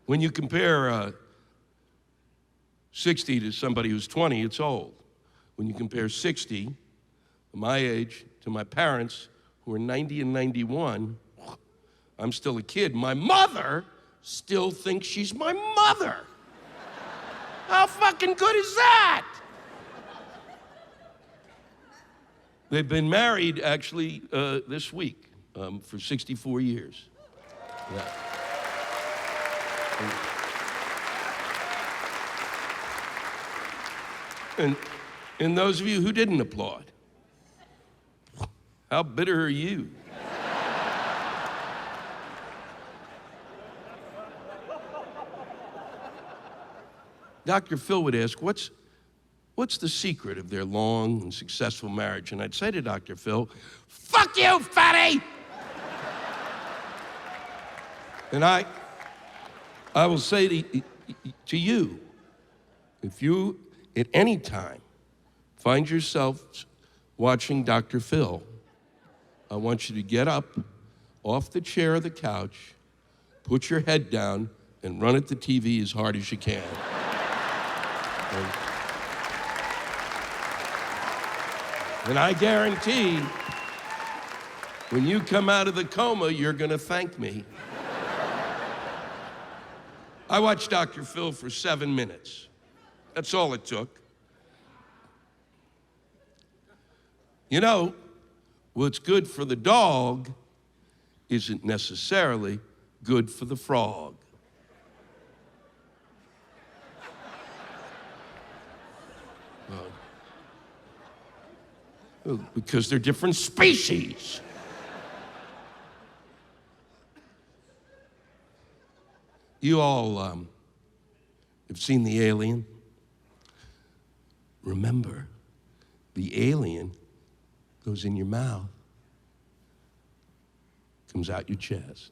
When you compare 60 to somebody who's 20, it's old. When you compare 60, my age, to my parents, who are 90 and 91, I'm still a kid. My mother still thinks she's my mother. How fucking good is that? They've been married, actually, this week for 64 years. Yeah. And those of you who didn't applaud, how bitter are you? Dr. Phil would ask, what's the secret of their long and successful marriage? And I'd say to Dr. Phil, fuck you, fatty! And I will say to you, if you at any time find yourself watching Dr. Phil, I want you to get up off the chair or the couch, put your head down, and run at the TV as hard as you can. And I guarantee, when you come out of the coma, you're gonna thank me. I watched Dr. Phil for 7 minutes. That's all it took. You know, what's good for the dog isn't necessarily good for the frog. Well, because they're different species. You all have seen the alien. Remember, the alien goes in your mouth, comes out your chest.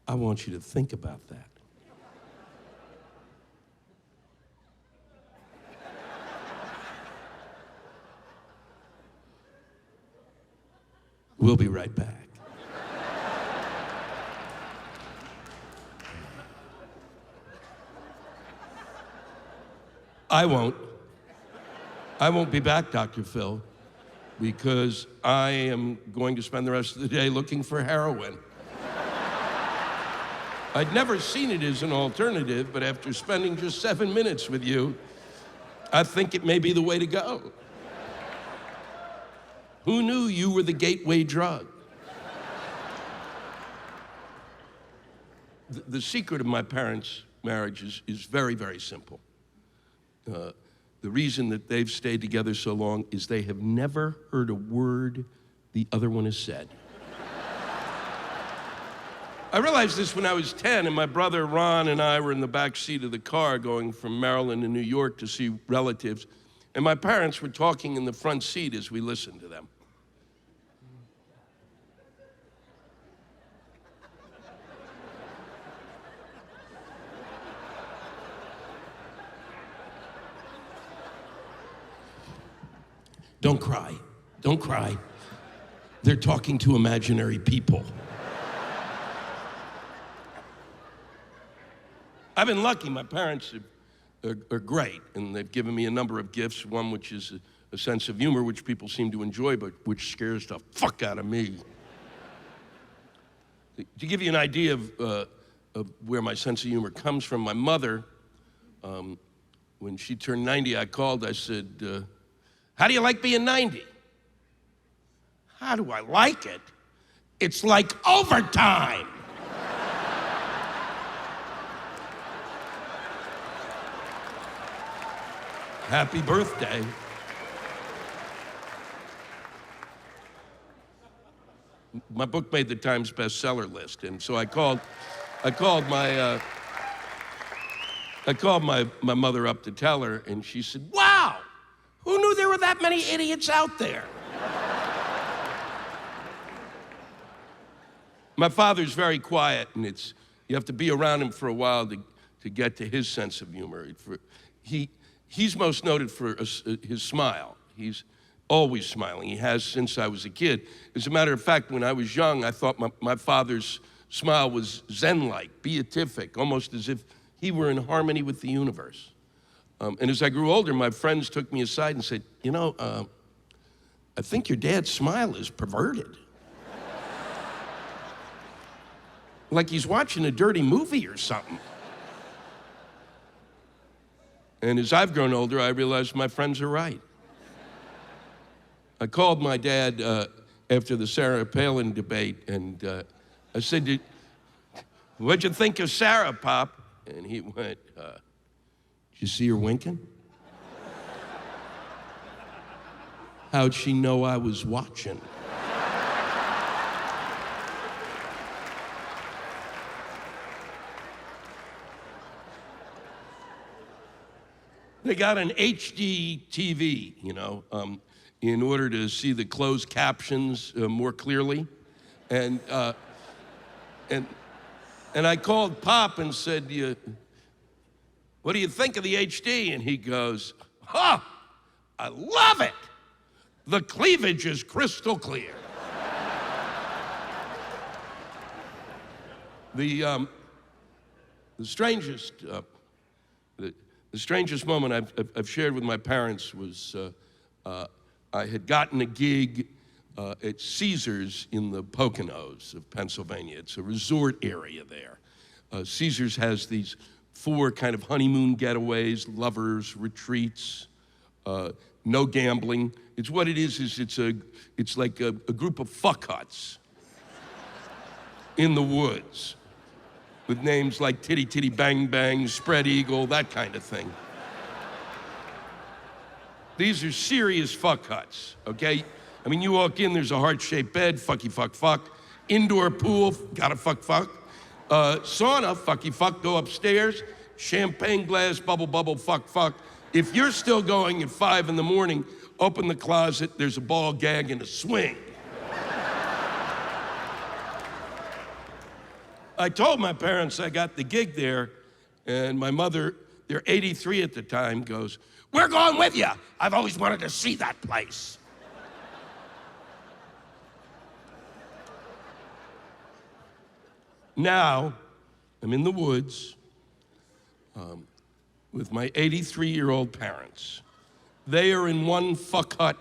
I want you to think about that. We'll be right back. I won't be back, Dr. Phil, because I am going to spend the rest of the day looking for heroin. I'd never seen it as an alternative, but after spending just 7 minutes with you, I think it may be the way to go. Who knew you were the gateway drug? The secret of my parents' marriage is very, very simple. The reason that they've stayed together so long is they have never heard a word the other one has said. I realized this when I was 10, and my brother Ron and I were in the back seat of the car going from Maryland to New York to see relatives, and my parents were talking in the front seat as we listened to them. Don't cry. Don't cry. They're talking to imaginary people. I've been lucky. My parents are great, and they've given me a number of gifts, one which is a sense of humor, which people seem to enjoy, but which scares the fuck out of me. To give you an idea of where my sense of humor comes from, my mother, when she turned 90, I called, I said, how do you like being 90? How do I like it? It's like overtime. Happy birthday. My book made the Times bestseller list, and so I called my mother up to tell her, and she said, wow, who knew there were that many idiots out there? My father's very quiet, and you have to be around him for a while to get to his sense of humor. He's most noted for his smile. always smiling. He has since I was a kid. As a matter of fact, when I was young, I thought my father's smile was Zen-like, beatific, almost as if he were in harmony with the universe. And as I grew older, my friends took me aside and said, you know, I think your dad's smile is perverted. Like he's watching a dirty movie or something. And as I've grown older, I realized my friends are right. I called my dad after the Sarah Palin debate, and I said, what'd you think of Sarah, Pop? And he went, did you see her winking? How'd she know I was watching? They got an HD TV, you know, in order to see the closed captions more clearly. And I called Pop and said, what do you think of the HD? And he goes, I love it. The cleavage is crystal clear. The strangest moment I've shared with my parents was I had gotten a gig at Caesars in the Poconos of Pennsylvania. It's a resort area there. Caesars has these 4 kind of honeymoon getaways, lovers, retreats, no gambling. It's what it is it's like a group of fuck huts in the woods with names like Titty Titty Bang Bang, Spread Eagle, that kind of thing. These are serious fuck huts, okay? I mean, you walk in, there's a heart-shaped bed, fucky fuck fuck. Indoor pool, gotta fuck fuck. Sauna, fucky fuck, go upstairs. Champagne glass, bubble bubble, fuck fuck. If you're still going at 5 in the morning, open the closet, there's a ball gag and a swing. I told my parents I got the gig there, and my mother, they're 83 at the time, goes, we're going with you. I've always wanted to see that place. Now, I'm in the woods with my 83-year-old parents. They are in one fuck hut.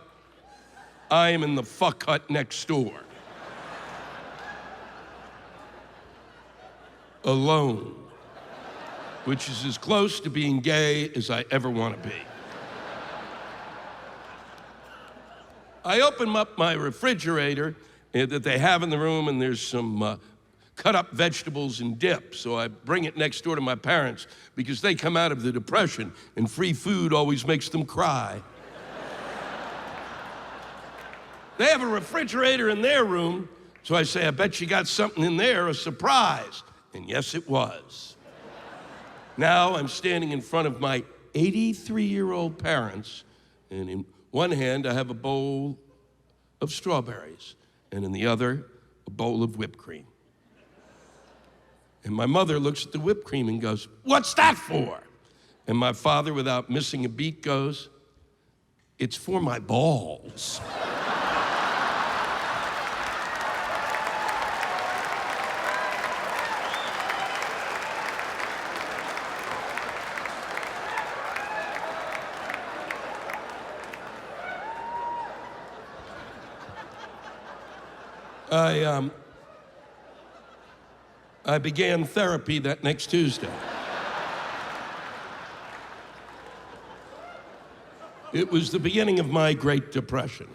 I am in the fuck hut next door. Alone, which is as close to being gay as I ever want to be. I open up my refrigerator that they have in the room, and there's some cut up vegetables and dip. So I bring it next door to my parents because they come out of the Depression and free food always makes them cry. They have a refrigerator in their room, so I say, I bet you got something in there, a surprise. And yes, it was. Now I'm standing in front of my 83-year-old parents, and in one hand I have a bowl of strawberries, and in the other, a bowl of whipped cream. And my mother looks at the whipped cream and goes, what's that for? And my father, without missing a beat, goes, it's for my balls. I began therapy that next Tuesday. It was the beginning of my Great Depression.